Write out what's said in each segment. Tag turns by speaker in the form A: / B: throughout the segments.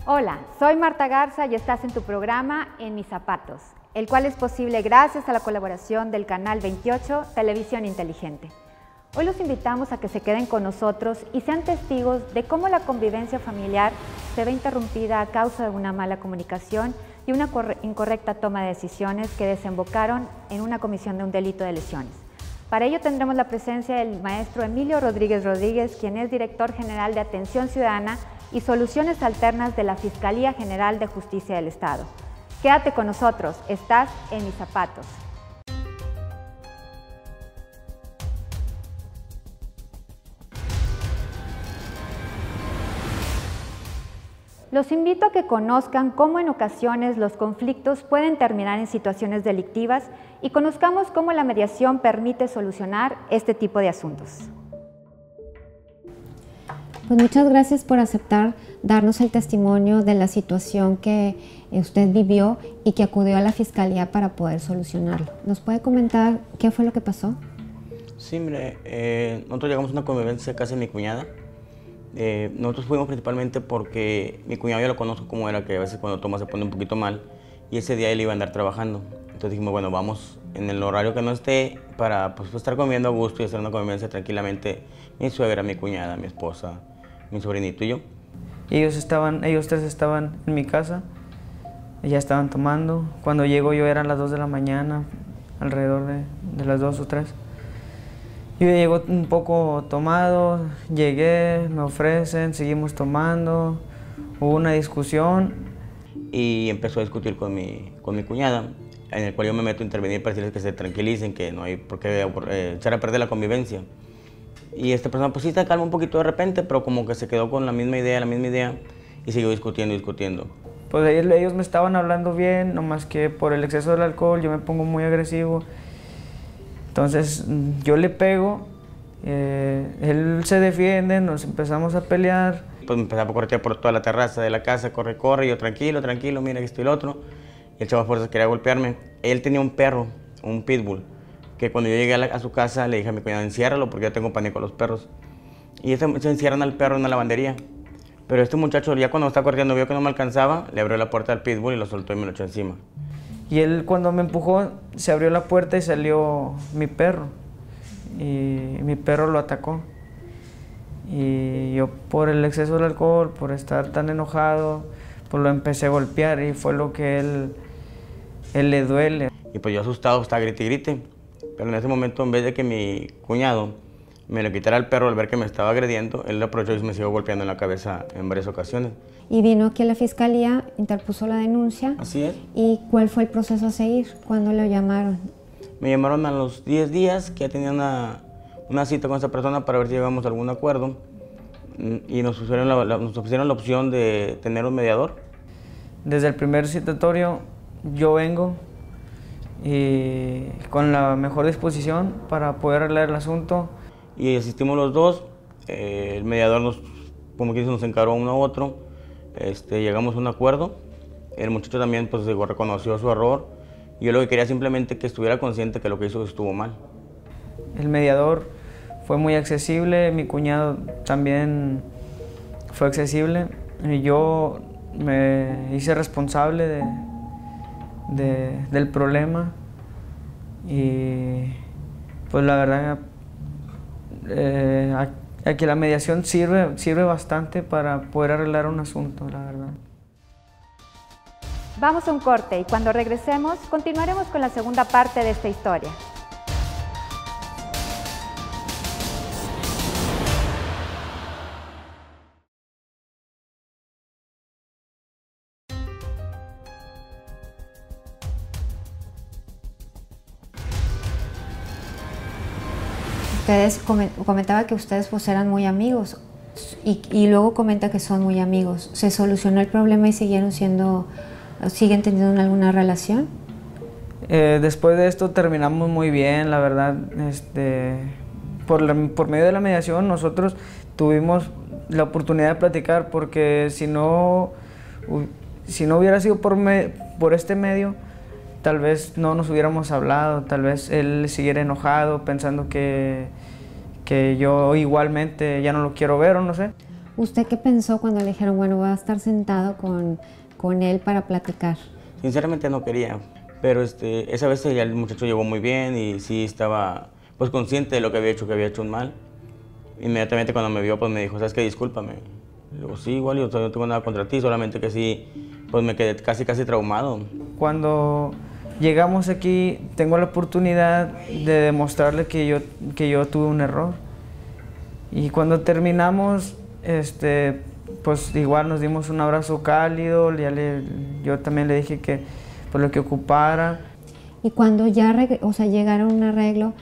A: Hola, soy Marta Garza y estás en tu programa En Mis Zapatos, el cual es posible gracias a la colaboración del Canal 28 Televisión Inteligente. Hoy los invitamos a que se queden con nosotros y sean testigos de cómo la convivencia familiar se ve interrumpida a causa de una mala comunicación y una incorrecta toma de decisiones que desembocaron en una comisión de un delito de lesiones. Para ello tendremos la presencia del maestro Emilio Rodríguez Rodríguez, quien es director general de Atención Ciudadana y Soluciones Alternas de la Fiscalía General de Justicia del Estado. Quédate con nosotros, estás en Mis Zapatos. Los invito a que conozcan cómo en ocasiones los conflictos pueden terminar en situaciones delictivas y conozcamos cómo la mediación permite solucionar este tipo de asuntos.
B: Pues muchas gracias por aceptar darnos el testimonio de la situación que usted vivió y que acudió a la Fiscalía para poder solucionarlo. ¿Nos puede comentar qué fue lo que pasó?
C: Sí, mire, nosotros llegamos a una convivencia en casa de mi cuñada. Nosotros fuimos principalmente porque mi cuñado yo lo conozco como era, que a veces cuando toma se pone un poquito mal, y ese día él iba a andar trabajando. Entonces dijimos, bueno, vamos en el horario que no esté para pues, estar comiendo a gusto y hacer una convivencia tranquilamente. Mi suegra, mi cuñada, mi esposa, mi sobrinito y yo.
D: Ellos tres estaban en mi casa, ya estaban tomando. Cuando llego yo eran las 2 de la mañana, alrededor de las 2 o 3. Yo llego un poco tomado, llegué, me ofrecen, seguimos tomando, hubo una discusión.
C: Y empezó a discutir con mi cuñada, en el cual yo me meto a intervenir para decirles que se tranquilicen, que no hay por qué echar a perder la convivencia. Y esta persona pues sí se calma un poquito de repente, pero como que se quedó con la misma idea, y siguió discutiendo.
D: Pues ellos me estaban hablando bien, nomás que por el exceso del alcohol yo me pongo muy agresivo. Entonces yo le pego, él se defiende, nos empezamos a pelear.
C: Pues me empezaba a correr por toda la terraza de la casa, corre, y yo tranquilo, mira que esto y lo otro. Y el chavo a fuerzas quería golpearme. Él tenía un perro, un pitbull, que cuando yo llegué a su casa le dije a mi cuñada, enciérralo porque yo tengo pánico a los perros. Y se encierran al perro en una lavandería. Pero este muchacho ya cuando estaba corriendo vio que no me alcanzaba, le abrió la puerta al pitbull y lo soltó y me lo echó encima.
D: Y él cuando me empujó, se abrió la puerta y salió mi perro. Y mi perro lo atacó. Y yo por el exceso del alcohol, por estar tan enojado, pues lo empecé a golpear y fue lo que él le duele.
C: Y pues yo asustado estaba grite y grite. Pero en ese momento, en vez de que mi cuñado me le quitara el perro al ver que me estaba agrediendo, él lo aprovechó y me siguió golpeando en la cabeza en varias ocasiones.
B: Y vino aquí a la Fiscalía, interpuso la denuncia.
C: Así es.
B: ¿Y cuál fue el proceso a seguir? ¿Cuándo lo llamaron?
C: Me llamaron a los 10 días, que ya tenía una cita con esa persona para ver si llegamos a algún acuerdo. Y nos ofrecieron la opción de tener un mediador.
D: Desde el primer citatorio yo vengo y con la mejor disposición para poder arreglar el asunto.
C: Y asistimos los dos, el mediador nos encaró uno a otro, llegamos a un acuerdo, el muchacho también pues, reconoció su error, y yo lo que quería simplemente que estuviera consciente que lo que hizo estuvo mal.
D: El mediador fue muy accesible, mi cuñado también fue accesible, y yo me hice responsable del problema, y pues la verdad aquí la mediación sirve bastante para poder arreglar un asunto, la verdad.
A: Vamos a un corte y cuando regresemos continuaremos con la segunda parte de esta historia.
B: Ustedes comentaba que ustedes pues eran muy amigos y luego comenta que son muy amigos. ¿Se solucionó el problema y siguen teniendo alguna relación?
D: Después de esto terminamos muy bien, la verdad. Por medio de la mediación nosotros tuvimos la oportunidad de platicar, porque si no hubiera sido por este medio, tal vez no nos hubiéramos hablado, tal vez él siguiera enojado pensando que yo igualmente ya no lo quiero ver o no sé.
B: ¿Usted qué pensó cuando le dijeron, bueno, voy a estar sentado con él para platicar?
C: Sinceramente no quería, pero esa vez ya el muchacho llegó muy bien y sí estaba pues consciente de lo que había hecho un mal. Inmediatamente cuando me vio pues me dijo, ¿sabes qué? Discúlpame. Le digo, sí, igual yo no tengo nada contra ti, solamente que sí, pues me quedé casi traumado.
D: Cuando llegamos aquí tengo la oportunidad de demostrarle que yo tuve un error. Y cuando terminamos, pues igual nos dimos un abrazo cálido, yo también le dije que por lo que ocupara.
B: Y cuando ya llegaron a un arreglo,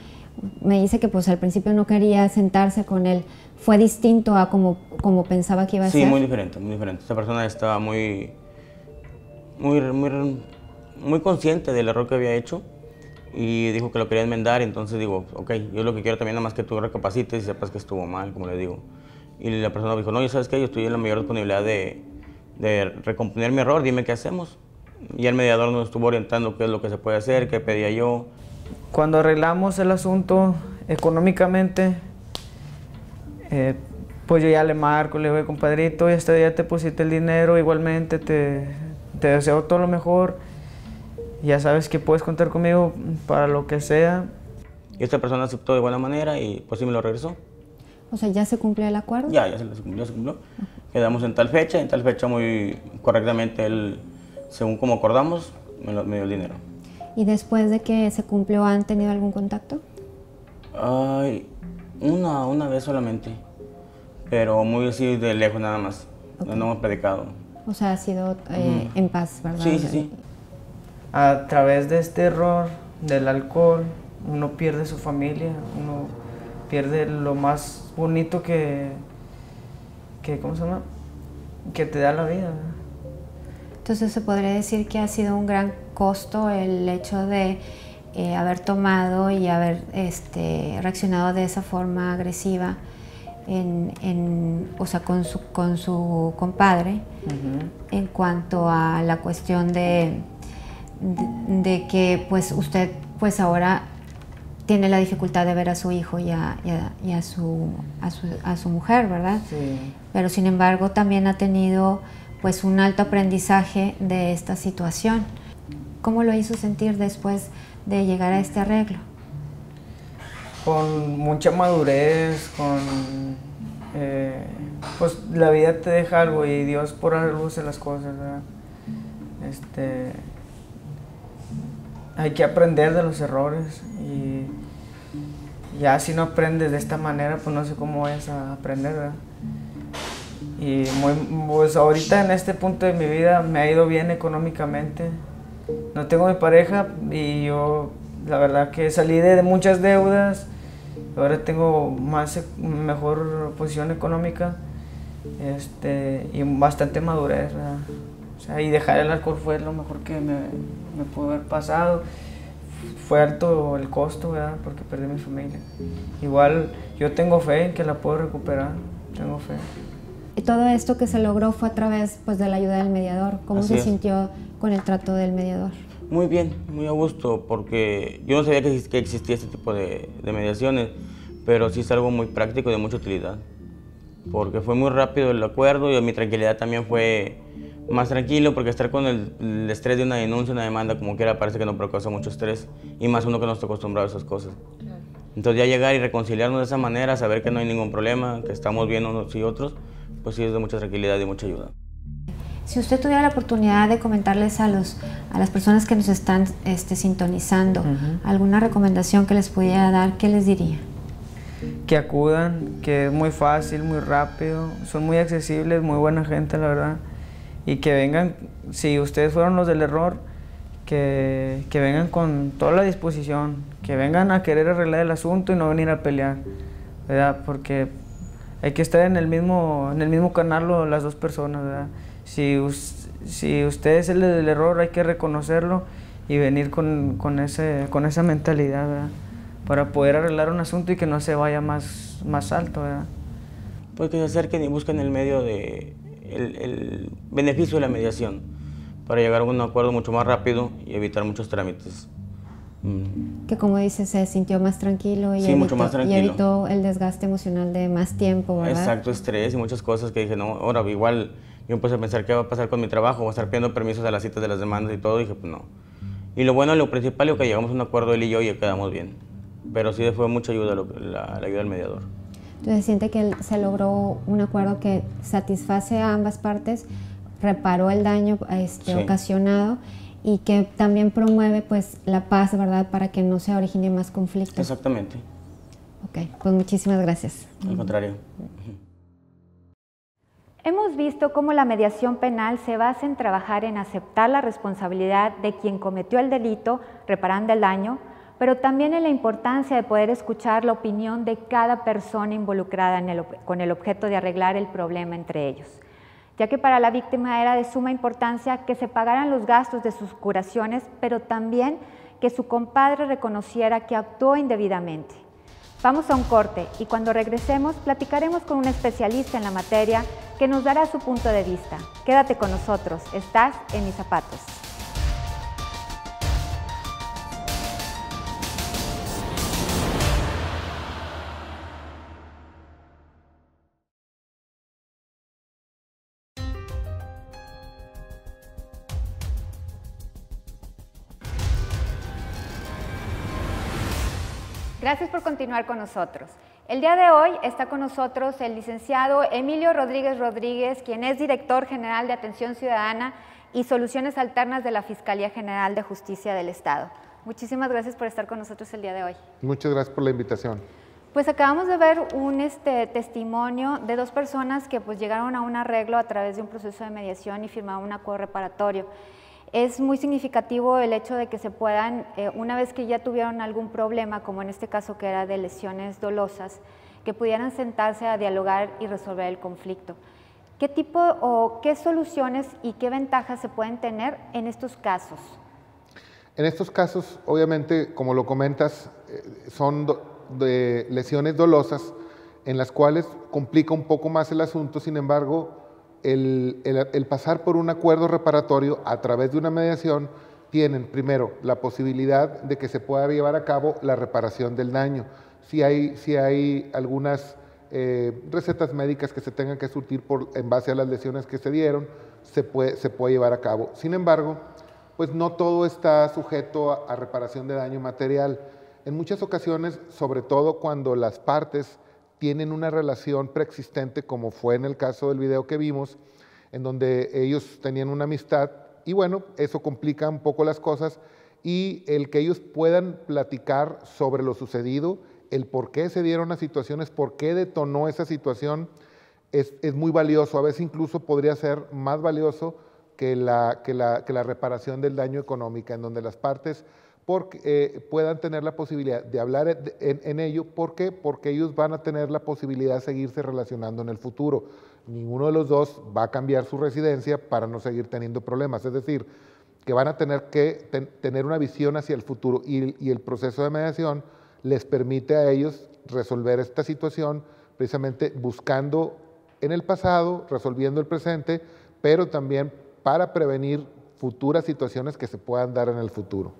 B: me dice que pues al principio no quería sentarse con él. ¿Fue distinto a como pensaba que iba a ser?
C: Sí, muy diferente, muy diferente. Esta persona estaba muy consciente del error que había hecho y dijo que lo quería enmendar. Entonces digo, ok, yo lo que quiero también nada más que tú recapacites y sepas que estuvo mal, como le digo. Y la persona dijo, no, ya sabes qué, yo estoy en la mayor disponibilidad de recomponer mi error, dime qué hacemos. Y el mediador nos estuvo orientando qué es lo que se puede hacer, qué pedía yo.
D: Cuando arreglamos el asunto económicamente, pues yo ya le marco, le digo, compadrito, ya te deposité el dinero, igualmente te deseo todo lo mejor. Ya sabes que puedes contar conmigo para lo que sea.
C: Y esta persona aceptó de buena manera y pues sí me lo regresó.
B: O sea, ¿ya se cumplió el acuerdo?
C: Ya se cumplió. Quedamos en tal fecha muy correctamente él, según como acordamos, me dio el dinero.
B: ¿Y después de que se cumplió han tenido algún contacto?
C: Ay, una vez solamente, pero muy así de lejos nada más. Okay. No hemos platicado.
B: O sea, ha sido en paz, ¿verdad?
C: Sí.
D: A través de este error del alcohol, uno pierde su familia, uno pierde lo más bonito ¿cómo se llama? Que te da la vida.
B: Entonces se podría decir que ha sido un gran costo el hecho de haber tomado y haber reaccionado de esa forma agresiva con su compadre. En cuanto a la cuestión de que pues usted pues ahora tiene la dificultad de ver a su hijo y a su mujer, ¿verdad?
D: Sí.
B: Pero sin embargo también ha tenido pues un alto aprendizaje de esta situación. ¿Cómo lo hizo sentir después de llegar a este arreglo?
D: Con mucha madurez, pues la vida te deja algo y Dios por algo hace las cosas, ¿verdad? Hay que aprender de los errores y ya si no aprendes de esta manera, pues no sé cómo vayas a aprender, ¿verdad? Y pues ahorita en este punto de mi vida me ha ido bien económicamente. No tengo mi pareja y yo la verdad que salí de muchas deudas. Ahora tengo mejor posición económica y bastante madurez, ¿verdad? O sea, y dejar el alcohol fue lo mejor que me pudo haber pasado. Fue alto el costo, ¿verdad? Porque perdí mi familia. Igual yo tengo fe en que la puedo recuperar, tengo fe.
B: Y todo esto que se logró fue a través pues, de la ayuda del mediador. ¿Cómo
C: Así
B: se
C: es.
B: sintió con el trato del mediador?
C: Muy bien, muy a gusto, porque yo no sabía que existía este tipo de mediaciones, pero sí es algo muy práctico y de mucha utilidad, porque fue muy rápido el acuerdo y mi tranquilidad también fue más tranquilo, porque estar con el estrés de una denuncia, una demanda, como quiera, parece que nos causa mucho estrés, y más uno que no está acostumbrado a esas cosas. Entonces ya llegar y reconciliarnos de esa manera, saber que no hay ningún problema, que estamos bien unos y otros, pues sí es de mucha tranquilidad y mucha ayuda.
B: Si usted tuviera la oportunidad de comentarles a las personas que nos están sintonizando, alguna recomendación que les pudiera dar, ¿qué les diría?
D: Que acudan, que es muy fácil, muy rápido, son muy accesibles, muy buena gente, la verdad. Y que vengan, si ustedes fueron los del error, que vengan con toda la disposición, que vengan a querer arreglar el asunto y no venir a pelear, ¿verdad? Porque hay que estar en el mismo canal las dos personas, ¿verdad? Si usted es el del error, hay que reconocerlo y venir con esa mentalidad, ¿verdad? Para poder arreglar un asunto y que no se vaya más alto, ¿verdad?
C: Pues que se acerquen y busquen el medio el beneficio de la mediación para llegar a un acuerdo mucho más rápido y evitar muchos trámites.
B: Que como dices, se sintió más tranquilo y,
C: Sí, mucho más tranquilo.
B: y evitó el desgaste emocional de más tiempo, ¿verdad?
C: Exacto, estrés y muchas cosas que dije, no, ahora igual yo empecé a pensar qué va a pasar con mi trabajo, voy a estar pidiendo permisos a las citas de las demandas y todo, y dije, pues no. Y lo bueno, lo principal es que llegamos a un acuerdo él y yo y quedamos bien. Pero sí fue mucha ayuda la ayuda del mediador.
B: Entonces siente que se logró un acuerdo que satisface a ambas partes, reparó el daño
C: Sí.
B: ocasionado y que también promueve pues la paz, ¿verdad? Para que no se origine más conflictos.
C: Exactamente.
B: Ok, pues muchísimas gracias.
C: Al contrario.
A: Hemos visto cómo la mediación penal se basa en trabajar en aceptar la responsabilidad de quien cometió el delito, reparando el daño, pero también en la importancia de poder escuchar la opinión de cada persona involucrada con el objeto de arreglar el problema entre ellos, ya que para la víctima era de suma importancia que se pagaran los gastos de sus curaciones, pero también que su compadre reconociera que actuó indebidamente. Vamos a un corte y cuando regresemos platicaremos con un especialista en la materia que nos dará su punto de vista. Quédate con nosotros, estás en Mis Zapatos. Gracias por continuar con nosotros. El día de hoy está con nosotros el licenciado Emilio Rodríguez Rodríguez, quien es director general de Atención Ciudadana y Soluciones Alternas de la Fiscalía General de Justicia del Estado. Muchísimas gracias por estar con nosotros el día de hoy.
E: Muchas gracias por la invitación.
A: Pues acabamos de ver un testimonio de dos personas que pues llegaron a un arreglo a través de un proceso de mediación y firmaron un acuerdo reparatorio. Es muy significativo el hecho de que se puedan, una vez que ya tuvieron algún problema, como en este caso que era de lesiones dolosas, que pudieran sentarse a dialogar y resolver el conflicto. ¿Qué tipo o qué soluciones y qué ventajas se pueden tener en estos casos?
E: En estos casos, obviamente, como lo comentas, son de lesiones dolosas en las cuales complica un poco más el asunto. Sin embargo, el pasar por un acuerdo reparatorio a través de una mediación tienen primero la posibilidad de que se pueda llevar a cabo la reparación del daño. Si hay algunas recetas médicas que se tengan que surtir en base a las lesiones que se dieron, se puede llevar a cabo. Sin embargo, pues no todo está sujeto a reparación de daño material. En muchas ocasiones, sobre todo cuando las partes tienen una relación preexistente, como fue en el caso del video que vimos, en donde ellos tenían una amistad, y bueno, eso complica un poco las cosas, y el que ellos puedan platicar sobre lo sucedido, el por qué se dieron las situaciones, por qué detonó esa situación, es muy valioso. A veces incluso podría ser más valioso que la reparación del daño económico, en donde las partes puedan tener la posibilidad de hablar en ello. ¿Por qué? Porque ellos van a tener la posibilidad de seguirse relacionando en el futuro. Ninguno de los dos va a cambiar su residencia para no seguir teniendo problemas. Es decir, que van a tener que tener una visión hacia el futuro y el proceso de mediación les permite a ellos resolver esta situación precisamente buscando en el pasado, resolviendo el presente, pero también para prevenir futuras situaciones que se puedan dar en el futuro.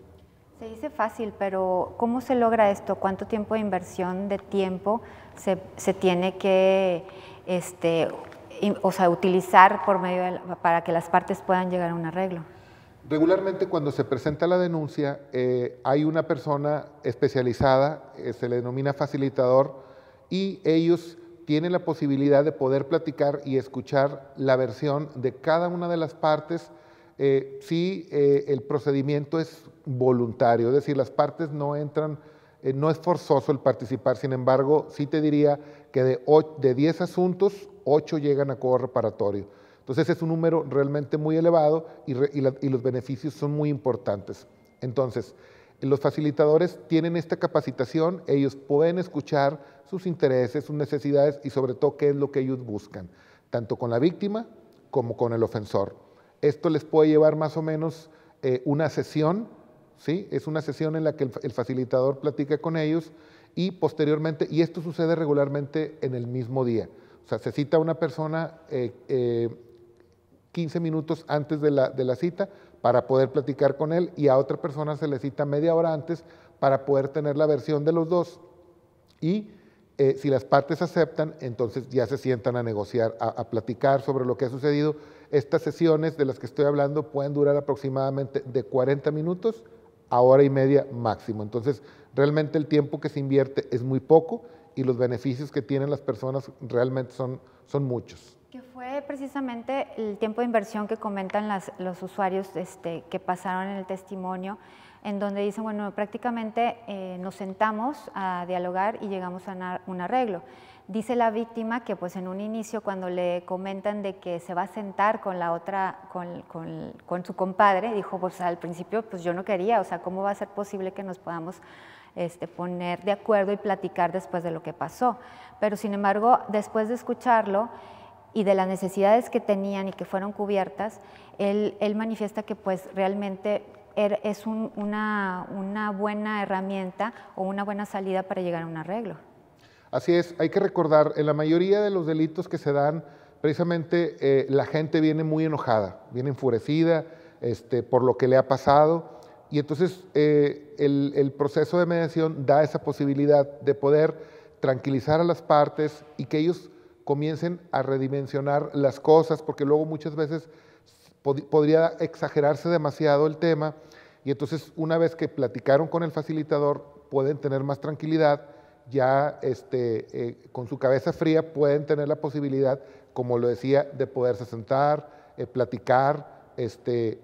A: Se dice fácil, pero ¿cómo se logra esto? ¿Cuánto tiempo de inversión de tiempo se tiene que utilizar para que las partes puedan llegar a un arreglo?
E: Regularmente cuando se presenta la denuncia hay una persona especializada, se le denomina facilitador, y ellos tienen la posibilidad de poder platicar y escuchar la versión de cada una de las partes. Si el procedimiento es voluntario, es decir, las partes no entran, no es forzoso el participar. Sin embargo, sí te diría que de 10 asuntos, 8 llegan a acuerdo reparatorio. Entonces es un número realmente muy elevado y los beneficios son muy importantes. Entonces, los facilitadores tienen esta capacitación, ellos pueden escuchar sus intereses, sus necesidades y sobre todo qué es lo que ellos buscan, tanto con la víctima como con el ofensor. Esto les puede llevar más o menos una sesión, ¿sí? Es una sesión en la que el facilitador platica con ellos y posteriormente, y esto sucede regularmente en el mismo día. O sea, se cita a una persona 15 minutos antes de la cita para poder platicar con él y a otra persona se le cita media hora antes para poder tener la versión de los dos y si las partes aceptan, entonces ya se sientan a negociar, a platicar sobre lo que ha sucedido. Estas sesiones de las que estoy hablando pueden durar aproximadamente de 40 minutos a hora y media máximo. Entonces, realmente el tiempo que se invierte es muy poco y los beneficios que tienen las personas realmente son muchos.
A: Que fue precisamente el tiempo de inversión que comentan los usuarios que pasaron en el testimonio, en donde dicen, bueno, prácticamente nos sentamos a dialogar y llegamos a un arreglo. Dice la víctima que pues en un inicio cuando le comentan de que se va a sentar con la otra, con su compadre, dijo, pues al principio pues yo no quería, o sea, ¿cómo va a ser posible que nos podamos poner de acuerdo y platicar después de lo que pasó? Pero sin embargo, después de escucharlo y de las necesidades que tenían y que fueron cubiertas, él manifiesta que pues realmente es una buena herramienta o una buena salida para llegar a un arreglo.
E: Así es, hay que recordar, en la mayoría de los delitos que se dan, precisamente la gente viene muy enojada, viene enfurecida por lo que le ha pasado, y entonces el proceso de mediación da esa posibilidad de poder tranquilizar a las partes y que ellos comiencen a redimensionar las cosas, porque luego muchas veces podría exagerarse demasiado el tema, y entonces una vez que platicaron con el facilitador pueden tener más tranquilidad, ya con su cabeza fría pueden tener la posibilidad, como lo decía, de poderse sentar, platicar,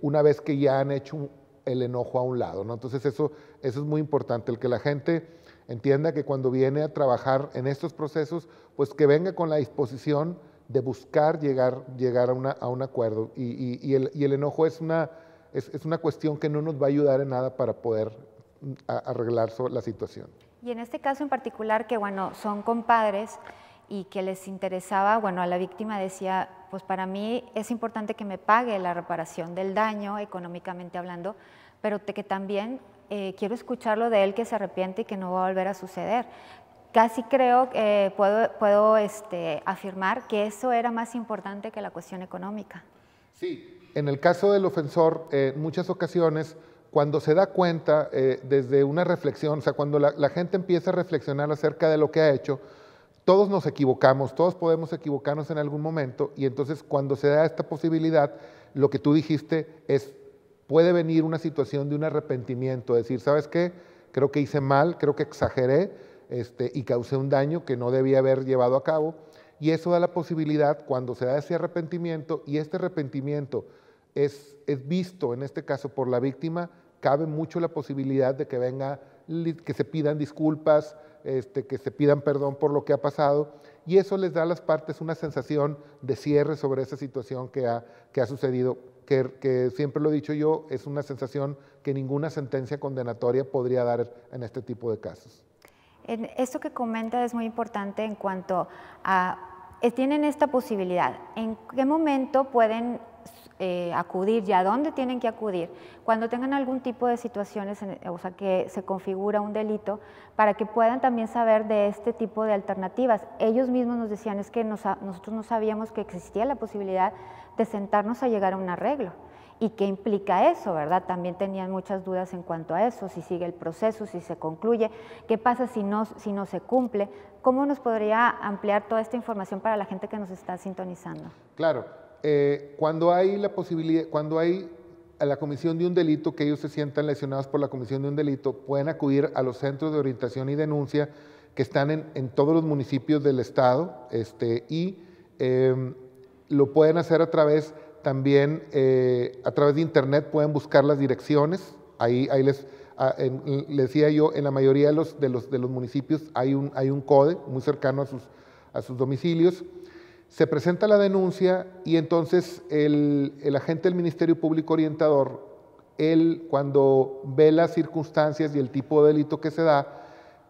E: una vez que ya han hecho el enojo a un lado, ¿no? Entonces eso es muy importante, el que la gente entienda que cuando viene a trabajar en estos procesos, pues que venga con la disposición de buscar llegar a un acuerdo, y el enojo es una cuestión que no nos va a ayudar en nada para poder arreglar la situación.
A: Y en este caso en particular, que bueno, son compadres y que les interesaba, bueno, a la víctima decía, pues para mí es importante que me pague la reparación del daño, económicamente hablando, pero que también quiero escucharlo de él que se arrepiente y que no va a volver a suceder. Casi creo que puedo afirmar que eso era más importante que la cuestión económica.
E: Sí, en el caso del ofensor, en muchas ocasiones, cuando se da cuenta desde una reflexión, o sea, cuando la gente empieza a reflexionar acerca de lo que ha hecho, todos nos equivocamos, todos podemos equivocarnos en algún momento, y entonces cuando se da esta posibilidad, lo que tú dijiste es, puede venir una situación de un arrepentimiento, decir, ¿sabes qué? Creo que hice mal, creo que exageré y causé un daño que no debía haber llevado a cabo, y eso da la posibilidad, cuando se da ese arrepentimiento, y este arrepentimiento es visto, en este caso, por la víctima, cabe mucho la posibilidad de que se pidan disculpas, que se pidan perdón por lo que ha pasado, y eso les da a las partes una sensación de cierre sobre esa situación que ha sucedido, que siempre lo he dicho yo, es una sensación que ninguna sentencia condenatoria podría dar en este tipo de casos.
A: Esto que comenta es muy importante en cuanto a, tienen esta posibilidad, ¿en qué momento pueden acudir y a dónde tienen que acudir cuando tengan algún tipo de situaciones, o sea, que se configura un delito, para que puedan también saber de este tipo de alternativas? Ellos mismos nos decían, es que nosotros no sabíamos que existía la posibilidad de sentarnos a llegar a un arreglo. ¿Y qué implica eso, verdad? También tenían muchas dudas en cuanto a eso, si sigue el proceso, si se concluye, qué pasa si no se cumple. ¿Cómo nos podría ampliar toda esta información para la gente que nos está sintonizando?
E: Claro, cuando hay la posibilidad, cuando hay a la comisión de un delito, que ellos se sientan lesionados por la comisión de un delito, pueden acudir a los centros de orientación y denuncia que están en todos los municipios del estado, y lo pueden hacer a través también a través de internet, pueden buscar las direcciones. Ahí les decía yo, en la mayoría de los municipios hay un CODE muy cercano a sus domicilios. Se presenta la denuncia y entonces el agente del Ministerio Público Orientador, él cuando ve las circunstancias y el tipo de delito que se da,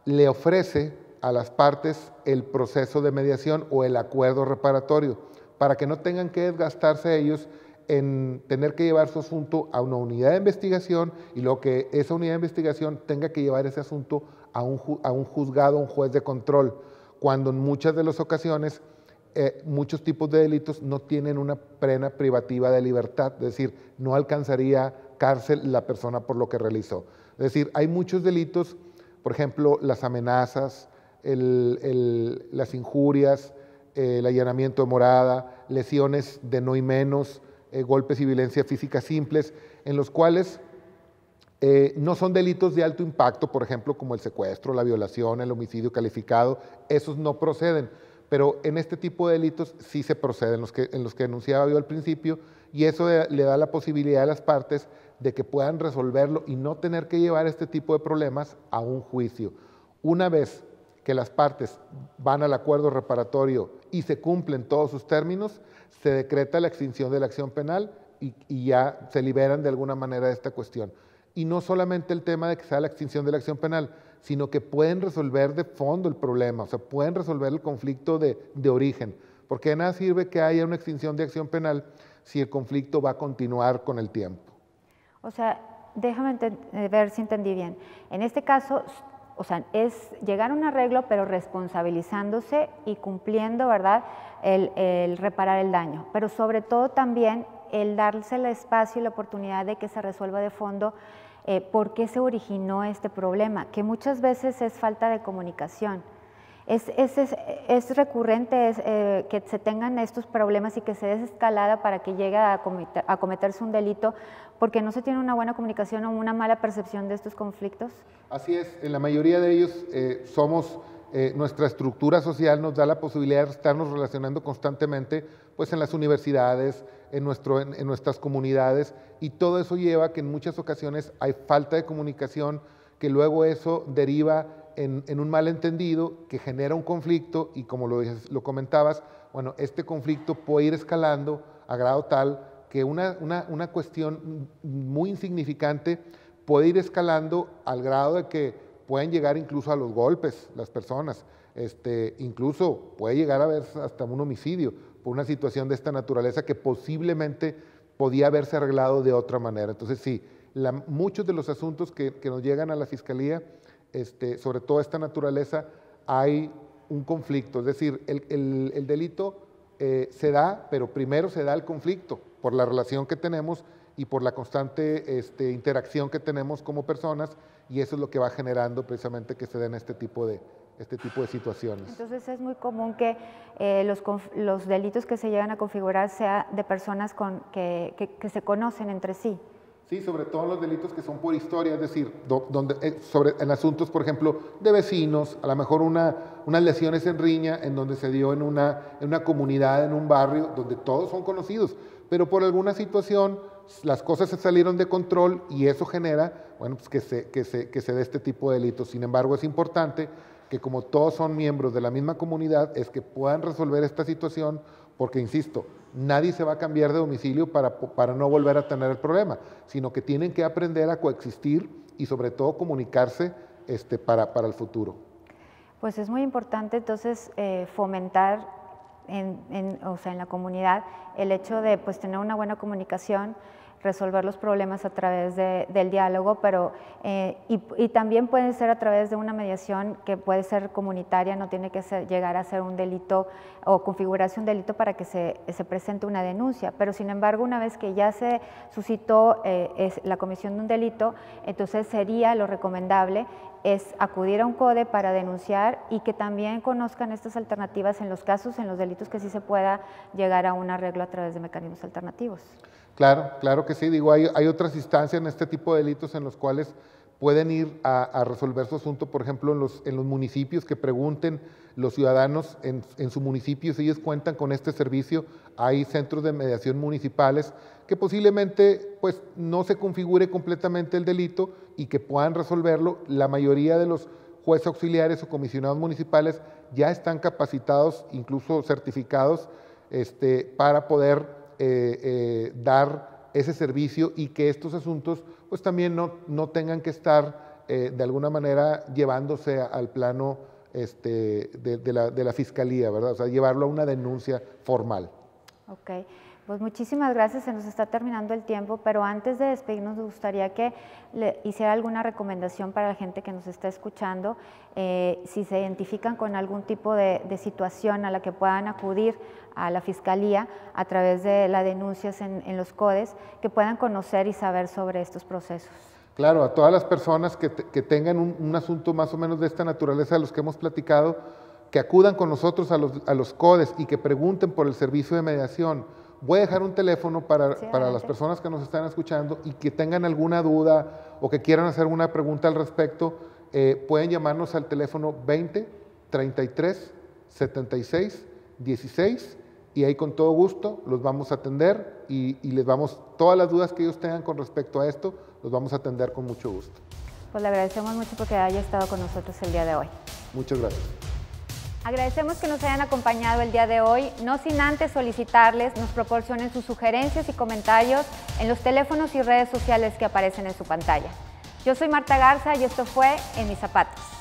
E: le ofrece a las partes el proceso de mediación o el acuerdo reparatorio, para que no tengan que desgastarse ellos en tener que llevar su asunto a una unidad de investigación y luego que esa unidad de investigación tenga que llevar ese asunto a un juzgado, a un juez de control, cuando en muchas de las ocasiones muchos tipos de delitos no tienen una pena privativa de libertad, es decir, no alcanzaría cárcel la persona por lo que realizó. Es decir, hay muchos delitos, por ejemplo, las amenazas, las injurias, el allanamiento de morada, lesiones de no y menos, golpes y violencia física simples, en los cuales no son delitos de alto impacto, por ejemplo, como el secuestro, la violación, el homicidio calificado, esos no proceden, pero en este tipo de delitos sí se proceden, en los que denunciaba yo al principio, y eso le da la posibilidad a las partes de que puedan resolverlo y no tener que llevar este tipo de problemas a un juicio. Una vez que las partes van al acuerdo reparatorio y se cumplen todos sus términos, se decreta la extinción de la acción penal y ya se liberan de alguna manera de esta cuestión. Y no solamente el tema de que sea la extinción de la acción penal, sino que pueden resolver de fondo el problema, o sea, pueden resolver el conflicto de origen, porque de nada sirve que haya una extinción de acción penal si el conflicto va a continuar con el tiempo.
A: O sea, déjame ver si entendí bien. En este caso, o sea, es llegar a un arreglo, pero responsabilizándose y cumpliendo, ¿verdad?, el reparar el daño, pero sobre todo también el darse el espacio y la oportunidad de que se resuelva de fondo por qué se originó este problema, que muchas veces es falta de comunicación. Es recurrente que se tengan estos problemas y que se des escalada para que llegue a cometerse un delito porque no se tiene una buena comunicación o una mala percepción de estos conflictos. Así
E: es, en la mayoría de ellos nuestra estructura social nos da la posibilidad de estarnos relacionando constantemente pues en las universidades, en nuestras comunidades, y todo eso lleva a que en muchas ocasiones hay falta de comunicación, que luego eso deriva en un malentendido que genera un conflicto y, como lo comentabas, bueno, este conflicto puede ir escalando a grado tal que una cuestión muy insignificante puede ir escalando al grado de que pueden llegar incluso a los golpes las personas, incluso puede llegar a haber hasta un homicidio por una situación de esta naturaleza que posiblemente podía haberse arreglado de otra manera. Entonces sí, muchos de los asuntos que nos llegan a la Fiscalía, sobre todo esta naturaleza, hay un conflicto, es decir, el delito se da, pero primero se da el conflicto por la relación que tenemos y por la constante interacción que tenemos como personas, y eso es lo que va generando precisamente que se den este tipo de situaciones.
A: Entonces es muy común que los delitos que se llegan a configurar sean de personas que se conocen entre sí.
E: Sí, sobre todo en los delitos que son por historia, es decir, en asuntos, por ejemplo, de vecinos, a lo mejor unas lesiones en riña en donde se dio en una comunidad, en un barrio, donde todos son conocidos, pero por alguna situación las cosas se salieron de control y eso genera, bueno, pues que se dé este tipo de delitos. Sin embargo, es importante que como todos son miembros de la misma comunidad, es que puedan resolver esta situación, porque, insisto, nadie se va a cambiar de domicilio para no volver a tener el problema, sino que tienen que aprender a coexistir y sobre todo comunicarse para el futuro.
A: Pues es muy importante entonces fomentar en la comunidad el hecho de pues, tener una buena comunicación, resolver los problemas a través del diálogo, pero y también puede ser a través de una mediación que puede ser comunitaria, no tiene que llegar a ser un delito o configurarse un delito para que se presente una denuncia, pero sin embargo una vez que ya se suscitó la comisión de un delito, entonces sería lo recomendable es acudir a un CODE para denunciar y que también conozcan estas alternativas en los casos, en los delitos que sí se pueda llegar a un arreglo a través de mecanismos alternativos.
E: Claro que sí, digo, hay otras instancias en este tipo de delitos en los cuales pueden ir a resolver su asunto, por ejemplo, en los municipios, que pregunten los ciudadanos en su municipio si ellos cuentan con este servicio. Hay centros de mediación municipales que posiblemente pues, no se configure completamente el delito y que puedan resolverlo. La mayoría de los jueces auxiliares o comisionados municipales ya están capacitados, incluso certificados, para poder dar ese servicio y que estos asuntos pues también no tengan que estar de alguna manera llevándose al plano de la fiscalía, ¿verdad? O sea, llevarlo a una denuncia formal.
A: Ok, Pues muchísimas gracias, se nos está terminando el tiempo, pero antes de despedirnos me gustaría que le hiciera alguna recomendación para la gente que nos está escuchando, si se identifican con algún tipo de situación a la que puedan acudir a la Fiscalía a través de las denuncias en los CODES, que puedan conocer y saber sobre estos procesos.
E: Claro, a todas las personas que tengan un asunto más o menos de esta naturaleza de los que hemos platicado, que acudan con nosotros a los CODES y que pregunten por el servicio de mediación. Voy a dejar un teléfono para las personas que nos están escuchando y que tengan alguna duda o que quieran hacer alguna pregunta al respecto, pueden llamarnos al teléfono 20 33 76 16 y ahí con todo gusto los vamos a atender y les vamos, todas las dudas que ellos tengan con respecto a esto, los vamos a atender con mucho gusto.
A: Pues le agradecemos mucho porque haya estado con nosotros el día de hoy.
E: Muchas gracias.
A: Agradecemos que nos hayan acompañado el día de hoy, no sin antes solicitarles nos proporcionen sus sugerencias y comentarios en los teléfonos y redes sociales que aparecen en su pantalla. Yo soy Marta Garza y esto fue En Mis Zapatos.